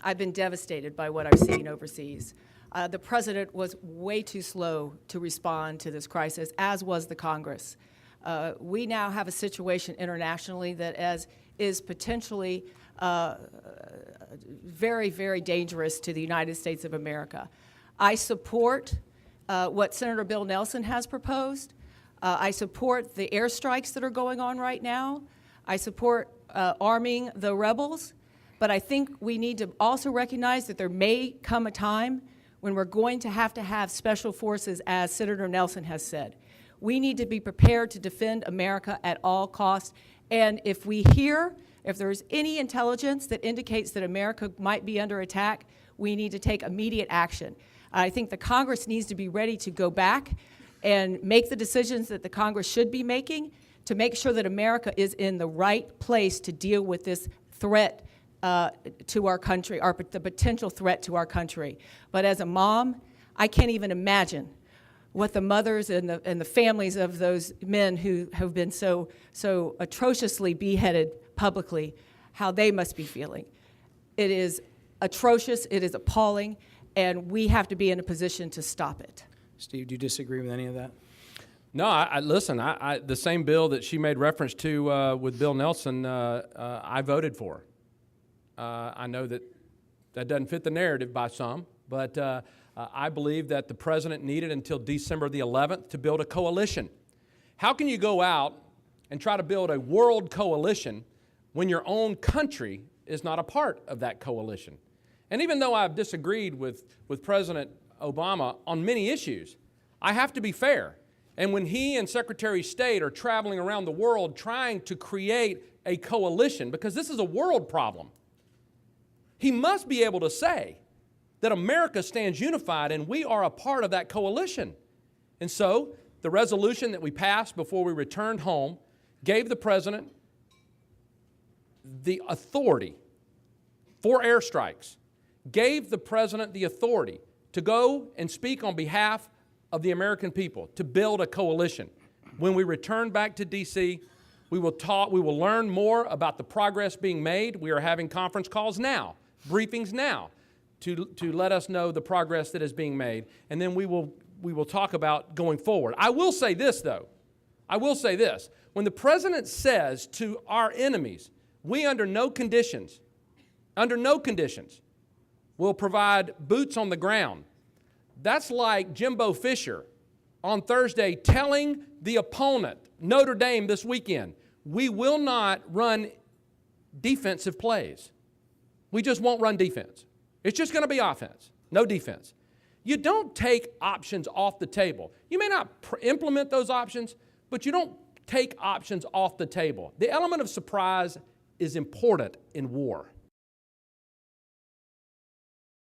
I've been devastated by what I've seen overseas. The president was way too slow to respond to this crisis, as was the Congress. We now have a situation internationally that is potentially very, very dangerous to the United States of America. I support what Senator Bill Nelson has proposed. I support the airstrikes that are going on right now. I support arming the rebels. But I think we need to also recognize that there may come a time when we're going to have special forces, as Senator Nelson has said. We need to be prepared to defend America at all costs. And if there's any intelligence that indicates that America might be under attack, we need to take immediate action. I think the Congress needs to be ready to go back and make the decisions that the Congress should be making to make sure that America is in the right place to deal with this threat to our country, the potential threat to our country. But as a mom, I can't even imagine what the mothers and the families of those men who have been so atrociously beheaded publicly, how they must be feeling. It is atrocious, it is appalling, and we have to be in a position to stop it. Steve, do you disagree with any of that? No, listen, the same bill that she made reference to with Bill Nelson, I voted for. I know that doesn't fit the narrative by some, but I believe that the president needed until December the 11th to build a coalition. How can you go out and try to build a world coalition when your own country is not a part of that coalition? And even though I've disagreed with President Obama on many issues, I have to be fair. And when he and Secretary of State are traveling around the world trying to create a coalition, because this is a world problem, he must be able to say that America stands unified and we are a part of that coalition. And so the resolution that we passed before we returned home gave the president the authority for airstrikes, gave the president the authority to go and speak on behalf of the American people, to build a coalition. When we return back to D.C., we will learn more about the progress being made. We are having conference calls now, briefings now, to let us know the progress that is being made. And then we will talk about going forward. I will say this, though. I will say this. When the president says to our enemies, we under no conditions, will provide boots on the ground, that's like Jimbo Fisher on Thursday telling the opponent, Notre Dame this weekend, we will not run defensive plays. We just won't run defense. It's just going to be offense, no defense. You don't take options off the table. You may not implement those options, but you don't take options off the table. The element of surprise is important in war.